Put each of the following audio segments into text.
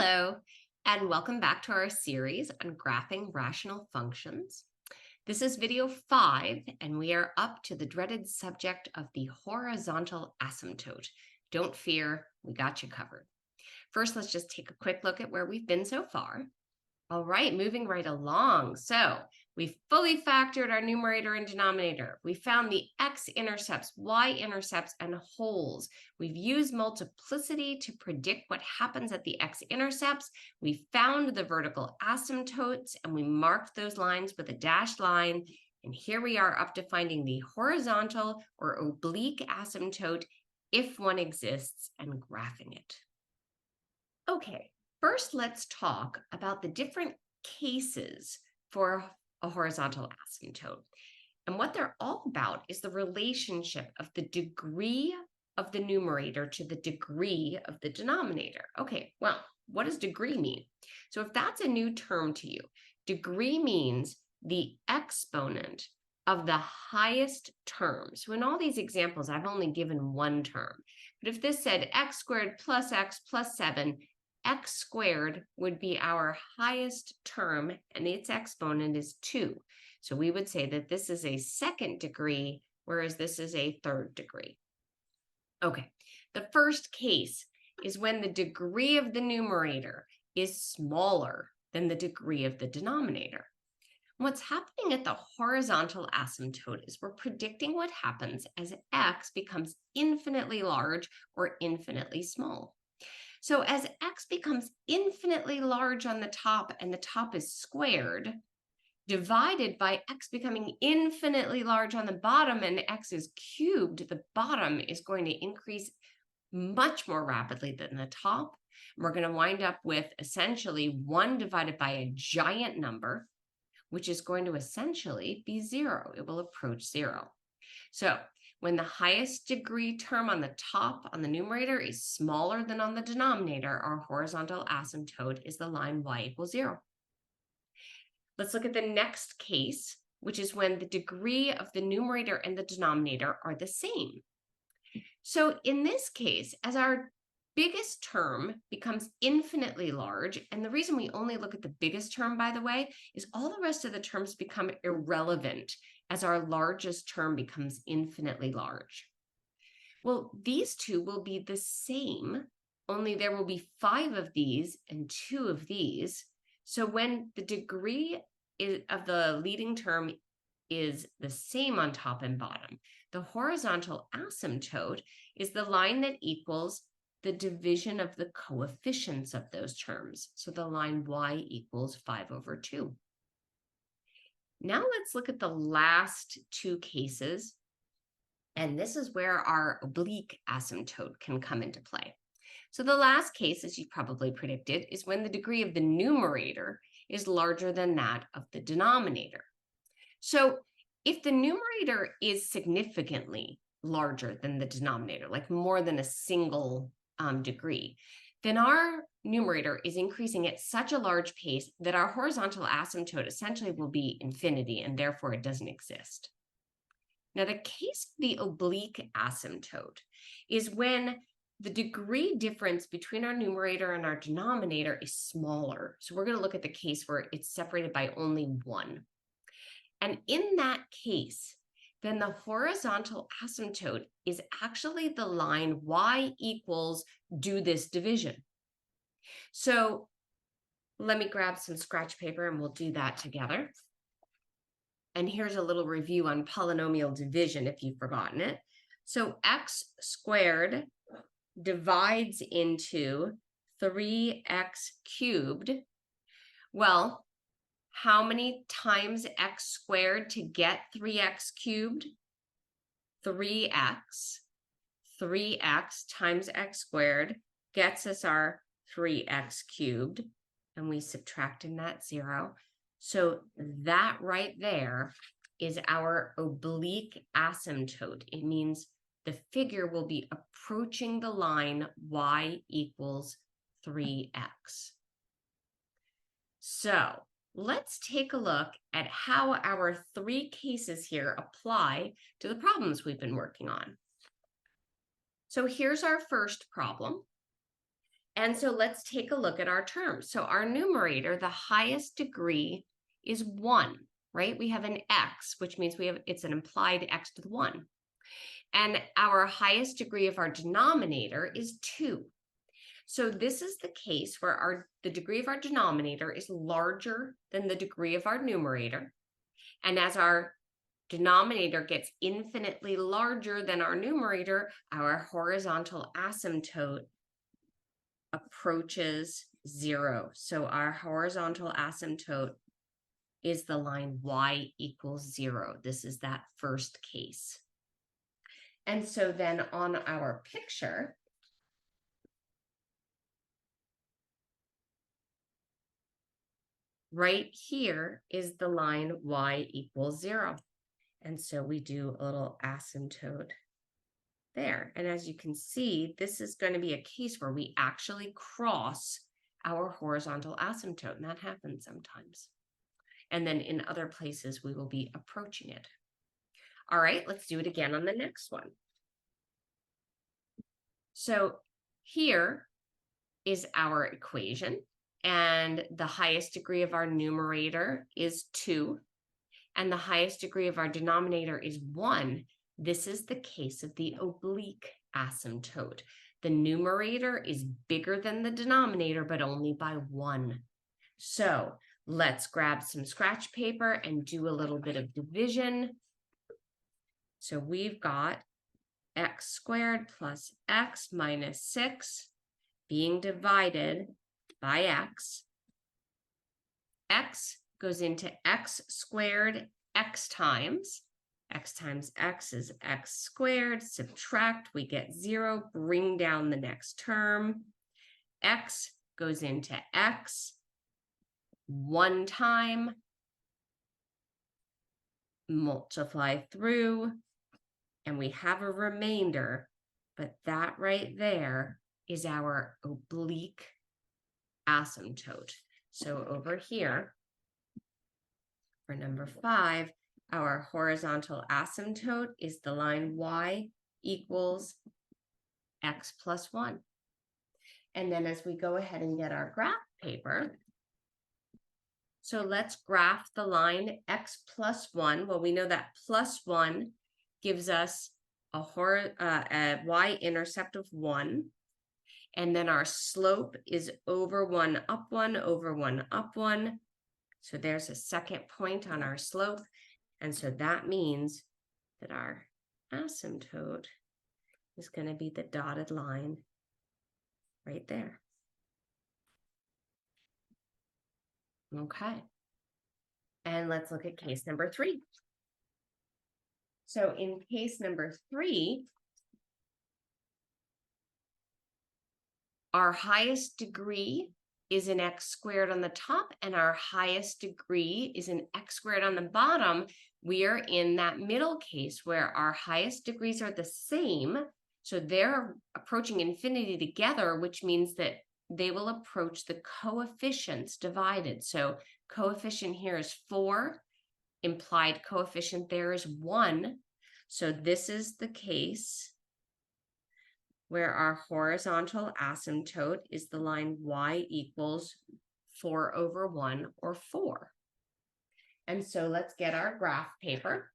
Hello, and welcome back to our series on graphing rational functions. This is video 5, and we are up to the dreaded subject of the horizontal asymptote. Don't fear, we got you covered. First, let's just take a quick look at where we've been so far. All right, moving right along. So we've fully factored our numerator and denominator. We found the x-intercepts, y-intercepts, and wholes. We've used multiplicity to predict what happens at the x-intercepts. We found the vertical asymptotes, and we marked those lines with a dashed line. And here we are up to finding the horizontal or oblique asymptote if one exists and graphing it. Okay. First, let's talk about the different cases for a horizontal asymptote. And what they're all about is the relationship of the degree of the numerator to the degree of the denominator. Okay, well, what does degree mean? So if that's a new term to you, degree means the exponent of the highest term. So in all these examples, I've only given one term. But if this said x squared plus x plus 7, x squared would be our highest term, and its exponent is 2. So we would say that this is a second degree, whereas this is a third degree. Okay, the first case is when the degree of the numerator is smaller than the degree of the denominator. What's happening at the horizontal asymptote is we're predicting what happens as x becomes infinitely large or infinitely small. So as x becomes infinitely large on the top and the top is squared, divided by x becoming infinitely large on the bottom and x is cubed, the bottom is going to increase much more rapidly than the top. We're going to wind up with essentially 1 divided by a giant number, which is going to essentially be 0. It will approach 0. So when the highest degree term on the top on the numerator is smaller than on the denominator, our horizontal asymptote is the line y equals 0. Let's look at the next case, which is when the degree of the numerator and the denominator are the same. So in this case, as our biggest term becomes infinitely large, and the reason we only look at the biggest term, by the way, is all the rest of the terms become irrelevant as our largest term becomes infinitely large. Well, these two will be the same, only there will be 5 of these and 2 of these. So when the degree of the leading term is the same on top and bottom, the horizontal asymptote is the line that equals the division of the coefficients of those terms. So the line y equals 5/2. Now let's look at the last 2 cases, and this is where our oblique asymptote can come into play. So the last case, as you probably predicted, is when the degree of the numerator is larger than that of the denominator. So if the numerator is significantly larger than the denominator, like more than a single degree, then our numerator is increasing at such a large pace that our horizontal asymptote essentially will be infinity, and therefore it doesn't exist. Now, the case of the oblique asymptote is when the degree difference between our numerator and our denominator is smaller. So we're going to look at the case where it's separated by only 1. And in that case, then the horizontal asymptote is actually the line y equals do this division. So let me grab some scratch paper and we'll do that together. And here's a little review on polynomial division if you've forgotten it. So x squared divides into 3x cubed. Well, how many times x squared to get 3x cubed? 3x. 3x times x squared gets us our 3x cubed, and we subtract in that 0. So that right there is our oblique asymptote. It means the figure will be approaching the line y equals 3x. So let's take a look at how our 3 cases here apply to the problems we've been working on. So here's our first problem. And so let's take a look at our terms. So our numerator, the highest degree is 1, right? We have an x, which means it's an implied x to the 1. And our highest degree of our denominator is 2. So this is the case where the degree of our denominator is larger than the degree of our numerator. And as our denominator gets infinitely larger than our numerator, our horizontal asymptote approaches 0. So our horizontal asymptote is the line y equals 0. This is that first case. And so then on our picture, right here is the line y equals 0. And so we do a little asymptote there. And as you can see, this is going to be a case where we actually cross our horizontal asymptote, and that happens sometimes. And then in other places, we will be approaching it. All right, let's do it again on the next one. So here is our equation, and the highest degree of our numerator is 2, and the highest degree of our denominator is 1. This is the case of the oblique asymptote. The numerator is bigger than the denominator, but only by 1. So let's grab some scratch paper and do a little bit of division. So we've got x squared plus x minus 6 being divided by x. X goes into x squared x times. X times x is x squared. Subtract, we get 0. Bring down the next term. X goes into x 1 time. Multiply through, and we have a remainder, but that right there is our oblique asymptote. So over here, for number 5, our horizontal asymptote is the line y equals x plus 1. And then as we go ahead and get our graph paper, so let's graph the line x plus 1. Well, we know that plus 1 gives us a y-intercept of 1. And then our slope is over 1, up 1, over 1, up 1. So there's a second point on our slope. And so that means that our asymptote is going to be the dotted line right there. Okay. And let's look at case number 3. So in case number 3, our highest degree is an x squared on the top, and our highest degree is an x squared on the bottom. We are in that middle case where our highest degrees are the same. So they're approaching infinity together, which means that they will approach the coefficients divided. So coefficient here is 4. Implied coefficient there is 1. So this is the case where our horizontal asymptote is the line y equals 4 over 1, or 4. And so let's get our graph paper.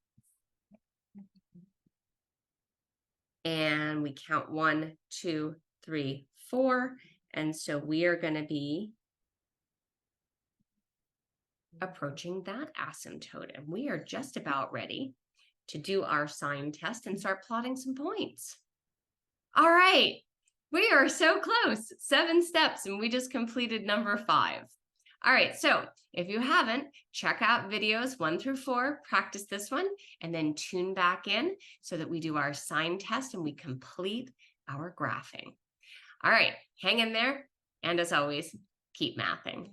And we count 1, 2, 3, 4. And so we are going to be approaching that asymptote. And we are just about ready to do our sign test and start plotting some points. All right, we are so close. 7 steps, and we just completed number 5. All right, so if you haven't, check out videos 1 through 4, practice this one, and then tune back in so that we do our sign test and we complete our graphing. All right, hang in there, and as always, keep mathing.